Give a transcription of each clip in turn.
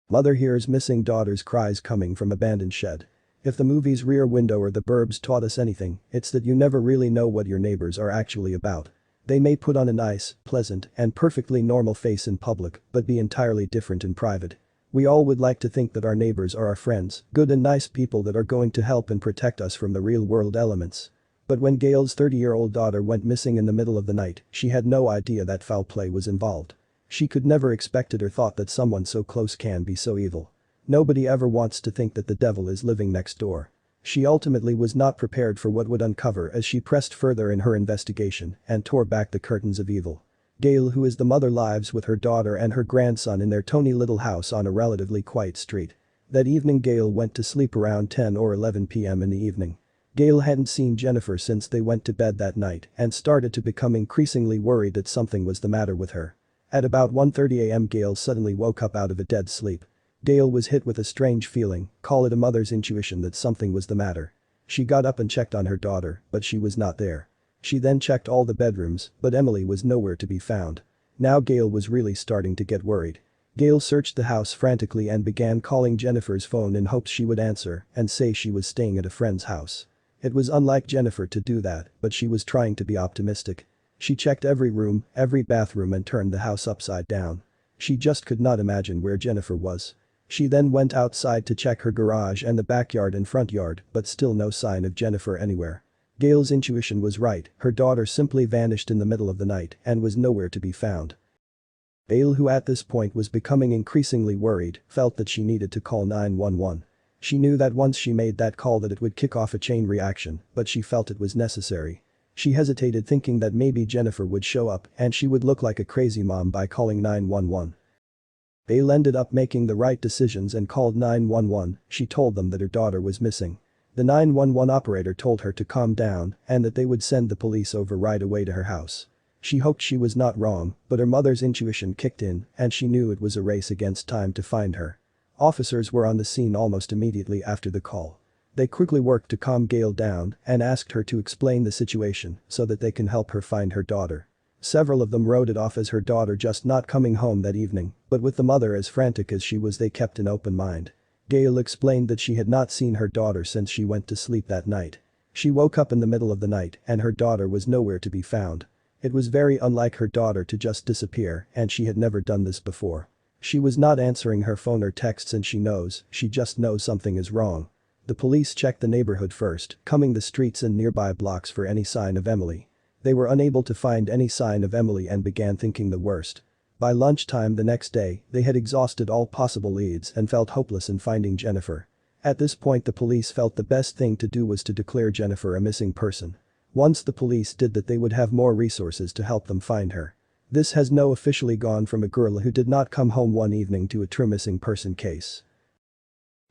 Mother hears missing daughter's cries coming from abandoned shed. If the movie's Rear Window or the Burbs taught us anything, it's that you never really know what your neighbors are actually about. They may put on a nice, pleasant, and perfectly normal face in public, but be entirely different in private. We all would like to think that our neighbors are our friends, good and nice people that are going to help and protect us from the real-world elements. But when Gayle's 30-year-old daughter went missing in the middle of the night, she had no idea that foul play was involved. She could never expected or thought that someone so close can be so evil. Nobody ever wants to think that the devil is living next door. She ultimately was not prepared for what would uncover as she pressed further in her investigation and tore back the curtains of evil. Gayle, who is the mother, lives with her daughter and her grandson in their tony little house on a relatively quiet street. That evening Gayle went to sleep around 10 or 11 p.m. in the evening. Gayle hadn't seen Jennifer since they went to bed that night and started to become increasingly worried that something was the matter with her. At about 1:30 a.m. Gayle suddenly woke up out of a dead sleep. Gayle was hit with a strange feeling, call it a mother's intuition, that something was the matter. She got up and checked on her daughter, but she was not there. She then checked all the bedrooms, but Emily was nowhere to be found. Now Gayle was really starting to get worried. Gayle searched the house frantically and began calling Jennifer's phone in hopes she would answer and say she was staying at a friend's house. It was unlike Jennifer to do that, but she was trying to be optimistic. She checked every room, every bathroom, and turned the house upside down. She just could not imagine where Jennifer was. She then went outside to check her garage and the backyard and front yard, but still no sign of Jennifer anywhere. Gayle's intuition was right, her daughter simply vanished in the middle of the night and was nowhere to be found. Gayle, who at this point was becoming increasingly worried, felt that she needed to call 911. She knew that once she made that call that it would kick off a chain reaction, but she felt it was necessary. She hesitated, thinking that maybe Jennifer would show up and she would look like a crazy mom by calling 911. Gayle ended up making the right decisions and called 911. She told them that her daughter was missing. The 911 operator told her to calm down and that they would send the police over right away to her house. She hoped she was not wrong, but her mother's intuition kicked in and she knew it was a race against time to find her. Officers were on the scene almost immediately after the call. They quickly worked to calm Gayle down and asked her to explain the situation so that they can help her find her daughter. Several of them wrote it off as her daughter just not coming home that evening, but with the mother as frantic as she was, they kept an open mind. Gayle explained that she had not seen her daughter since she went to sleep that night. She woke up in the middle of the night and her daughter was nowhere to be found. It was very unlike her daughter to just disappear, and she had never done this before. She was not answering her phone or texts, and she just knows something is wrong. The police checked the neighborhood first, combing the streets and nearby blocks for any sign of Emily. They were unable to find any sign of Emily and began thinking the worst. By lunchtime the next day, they had exhausted all possible leads and felt hopeless in finding Jennifer. At this point the police felt the best thing to do was to declare Jennifer a missing person. Once the police did that, they would have more resources to help them find her. This has now officially gone from a girl who did not come home one evening to a true missing person case.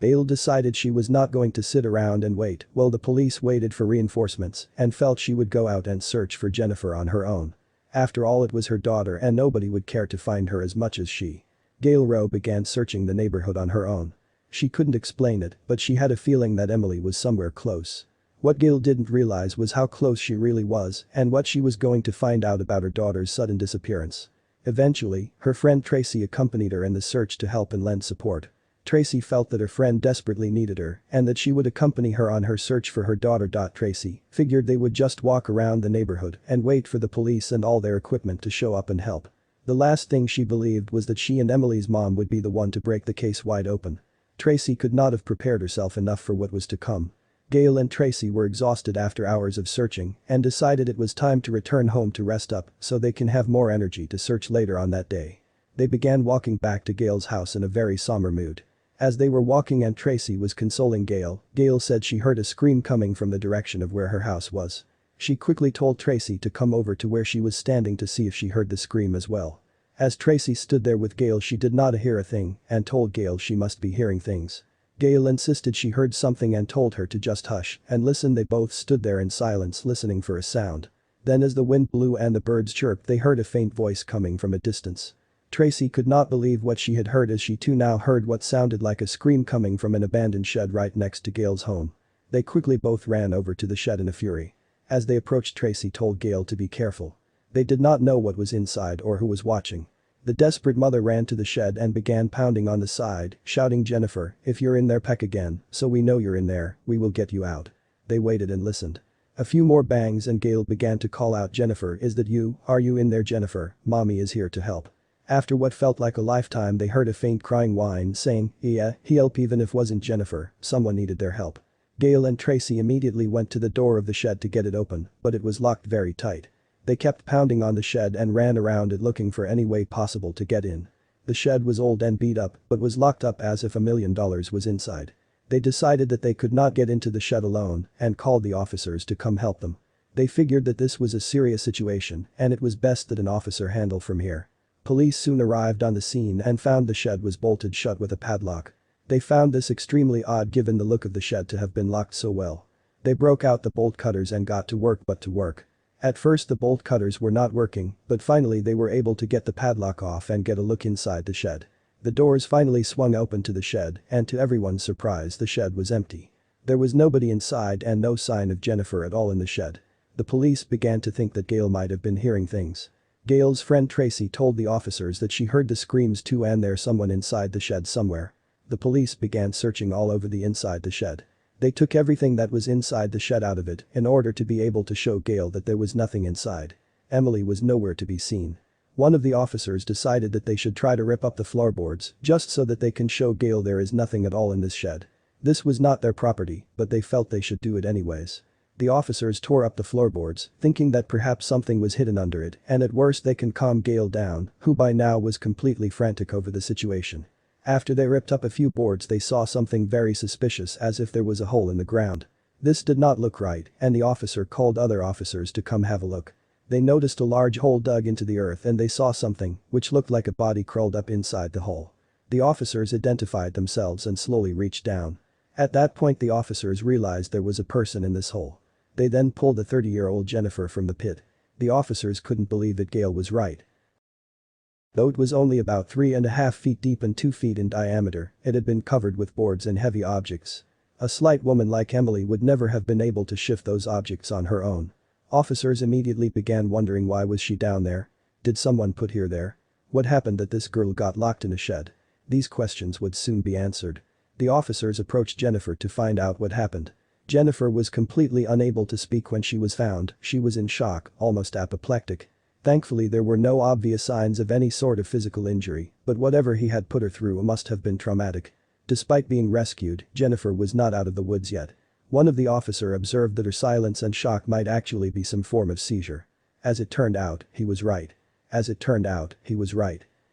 Gayle decided she was not going to sit around and wait while the police waited for reinforcements and felt she would go out and search for Jennifer on her own. After all, it was her daughter and nobody would care to find her as much as she. Gayle Rowe began searching the neighborhood on her own. She couldn't explain it, but she had a feeling that Emily was somewhere close. What Gayle didn't realize was how close she really was and what she was going to find out about her daughter's sudden disappearance. Eventually, her friend Tracy accompanied her in the search to help and lend support. Tracy felt that her friend desperately needed her and that she would accompany her on her search for her daughter. Tracy figured they would just walk around the neighborhood and wait for the police and all their equipment to show up and help. The last thing she believed was that she and Emily's mom would be the one to break the case wide open. Tracy could not have prepared herself enough for what was to come. Gayle and Tracy were exhausted after hours of searching and decided it was time to return home to rest up so they can have more energy to search later on that day. They began walking back to Gayle's house in a very somber mood. As they were walking and Tracy was consoling Gayle, Gayle said she heard a scream coming from the direction of where her house was. She quickly told Tracy to come over to where she was standing to see if she heard the scream as well. As Tracy stood there with Gayle, she did not hear a thing and told Gayle she must be hearing things. Gayle insisted she heard something and told her to just hush and listen. They both stood there in silence listening for a sound. Then as the wind blew and the birds chirped, they heard a faint voice coming from a distance. Tracy could not believe what she had heard, as she too now heard what sounded like a scream coming from an abandoned shed right next to Gayle's home. They quickly both ran over to the shed in a fury. As they approached, Tracy told Gayle to be careful. They did not know what was inside or who was watching. The desperate mother ran to the shed and began pounding on the side, shouting, "Jennifer, if you're in there, peck again, so we know you're in there, we will get you out." They waited and listened. A few more bangs and Gayle began to call out, "Jennifer, is that you? Are you in there, Jennifer? Mommy is here to help." After what felt like a lifetime, they heard a faint crying whine saying, "Yeah, help," even if wasn't Jennifer, someone needed their help. Gayle and Tracy immediately went to the door of the shed to get it open, but it was locked very tight. They kept pounding on the shed and ran around it looking for any way possible to get in. The shed was old and beat up, but was locked up as if $1 million was inside. They decided that they could not get into the shed alone and called the officers to come help them. They figured that this was a serious situation and it was best that an officer handle from here. Police soon arrived on the scene and found the shed was bolted shut with a padlock. They found this extremely odd given the look of the shed to have been locked so well. They broke out the bolt cutters and got to work. At first the bolt cutters were not working, but finally they were able to get the padlock off and get a look inside the shed. The doors finally swung open to the shed and to everyone's surprise the shed was empty. There was nobody inside and no sign of Jennifer at all in the shed. The police began to think that Gayle might have been hearing things. Gayle's friend Tracy told the officers that she heard the screams too and there's someone inside the shed somewhere. The police began searching all over the inside the shed. They took everything that was inside the shed out of it in order to be able to show Gayle that there was nothing inside. Emily was nowhere to be seen. One of the officers decided that they should try to rip up the floorboards just so that they can show Gayle there is nothing at all in this shed. This was not their property, but they felt they should do it anyways. The officers tore up the floorboards, thinking that perhaps something was hidden under it and at worst they can calm Gayle down, who by now was completely frantic over the situation. After they ripped up a few boards they saw something very suspicious as if there was a hole in the ground. This did not look right and the officer called other officers to come have a look. They noticed a large hole dug into the earth and they saw something which looked like a body crawled up inside the hole. The officers identified themselves and slowly reached down. At that point the officers realized there was a person in this hole. They then pulled the 30-year-old Jennifer from the pit. The officers couldn't believe that Gayle was right. Though it was only about 3.5 feet deep and 2 feet in diameter, it had been covered with boards and heavy objects. A slight woman like Emily would never have been able to shift those objects on her own. Officers immediately began wondering why was she down there? Did someone put her there? What happened that this girl got locked in a shed? These questions would soon be answered. The officers approached Jennifer to find out what happened. Jennifer was completely unable to speak when she was found, she was in shock, almost apoplectic. Thankfully there were no obvious signs of any sort of physical injury, but whatever he had put her through must have been traumatic. Despite being rescued, Jennifer was not out of the woods yet. One of the officers observed that her silence and shock might actually be some form of seizure. As it turned out, he was right.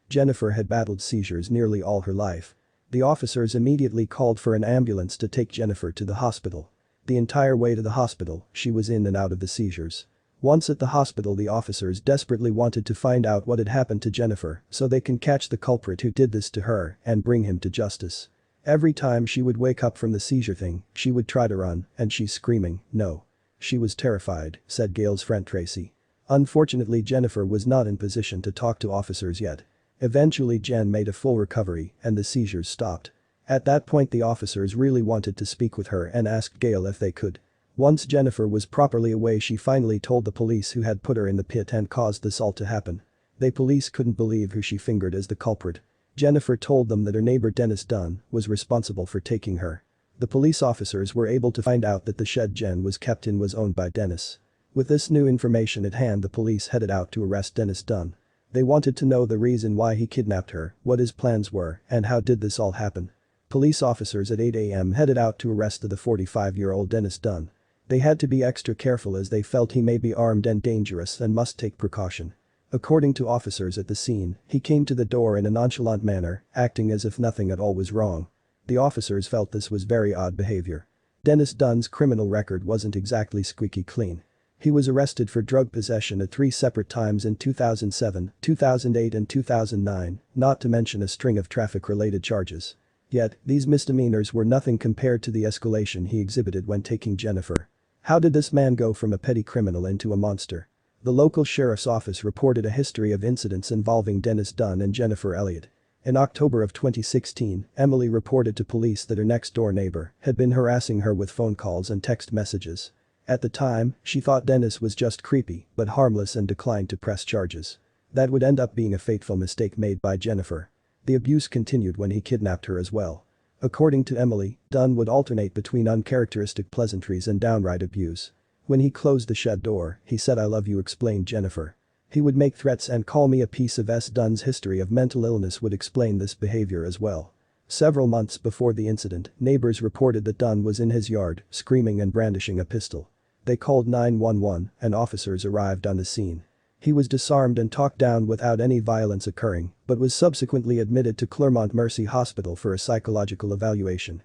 Jennifer had battled seizures nearly all her life. The officers immediately called for an ambulance to take Jennifer to the hospital. The entire way to the hospital, she was in and out of the seizures. Once at the hospital the officers desperately wanted to find out what had happened to Jennifer so they can catch the culprit who did this to her and bring him to justice. Every time she would wake up from the seizure thing, she would try to run and she's screaming, "No." She was terrified, said Gayle's friend Tracy. Unfortunately Jennifer was not in position to talk to officers yet. Eventually Jen made a full recovery and the seizures stopped. At that point the officers really wanted to speak with her and asked Gayle if they could. Once Jennifer was properly away she finally told the police who had put her in the pit and caused this all to happen. The police couldn't believe who she fingered as the culprit. Jennifer told them that her neighbor Dennis Dunn was responsible for taking her. The police officers were able to find out that the shed Jen was kept in was owned by Dennis. With this new information at hand the police headed out to arrest Dennis Dunn. They wanted to know the reason why he kidnapped her, what his plans were, and how did this all happen. Police officers at 8 a.m. headed out to arrest the 45-year-old Dennis Dunn. They had to be extra careful as they felt he may be armed and dangerous and must take precaution. According to officers at the scene, he came to the door in a nonchalant manner, acting as if nothing at all was wrong. The officers felt this was very odd behavior. Dennis Dunn's criminal record wasn't exactly squeaky clean. He was arrested for drug possession at 3 separate times in 2007, 2008 and 2009, not to mention a string of traffic-related charges. Yet, these misdemeanors were nothing compared to the escalation he exhibited when taking Jennifer. How did this man go from a petty criminal into a monster? The local sheriff's office reported a history of incidents involving Dennis Dunn and Jennifer Elliott. In October of 2016, Emily reported to police that her next-door neighbor had been harassing her with phone calls and text messages. At the time, she thought Dennis was just creepy but harmless and declined to press charges. That would end up being a fateful mistake made by Jennifer. The abuse continued when he kidnapped her as well. According to Emily, Dunn would alternate between uncharacteristic pleasantries and downright abuse. When he closed the shed door, he said "I love you," explained Jennifer. He would make threats and call me a piece of s. Dunn's history of mental illness would explain this behavior as well. Several months before the incident, neighbors reported that Dunn was in his yard, screaming and brandishing a pistol. They called 911 and officers arrived on the scene. He was disarmed and talked down without any violence occurring, but was subsequently admitted to Claremont Mercy Hospital for a psychological evaluation.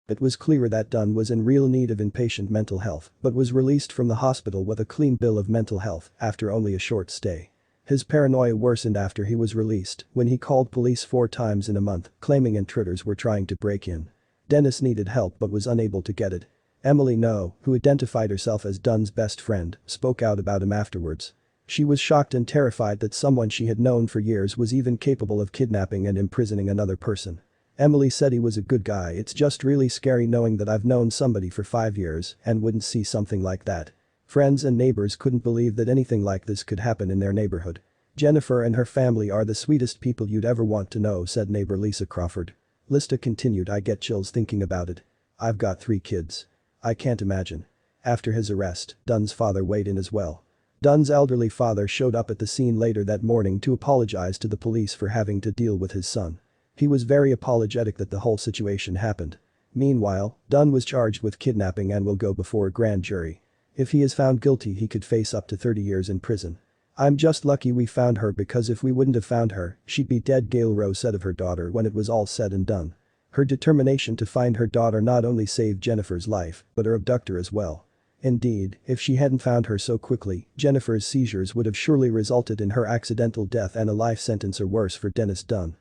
It was clear that Dunn was in real need of inpatient mental health, but was released from the hospital with a clean bill of mental health after only a short stay. His paranoia worsened after he was released when he called police 4 times in a month, claiming intruders were trying to break in. Dennis needed help but was unable to get it. Emily No, who identified herself as Dunn's best friend, spoke out about him afterwards. She was shocked and terrified that someone she had known for years was even capable of kidnapping and imprisoning another person. Emily said he was a good guy. "It's just really scary knowing that I've known somebody for 5 years and wouldn't see something like that." Friends and neighbors couldn't believe that anything like this could happen in their neighborhood. "Jennifer and her family are the sweetest people you'd ever want to know," said neighbor Lisa Crawford. Lista continued, "I get chills thinking about it. I've got 3 kids. I can't imagine." After his arrest, Dunn's father weighed in as well. Dunn's elderly father showed up at the scene later that morning to apologize to the police for having to deal with his son. He was very apologetic that the whole situation happened. Meanwhile, Dunn was charged with kidnapping and will go before a grand jury. If he is found guilty, he could face up to 30 years in prison. "I'm just lucky we found her, because if we wouldn't have found her, she'd be dead," Gayle Rose said of her daughter when it was all said and done. Her determination to find her daughter not only saved Jennifer's life, but her abductor as well. Indeed, if she hadn't found her so quickly, Jennifer's seizures would have surely resulted in her accidental death and a life sentence or worse for Dennis Dunn.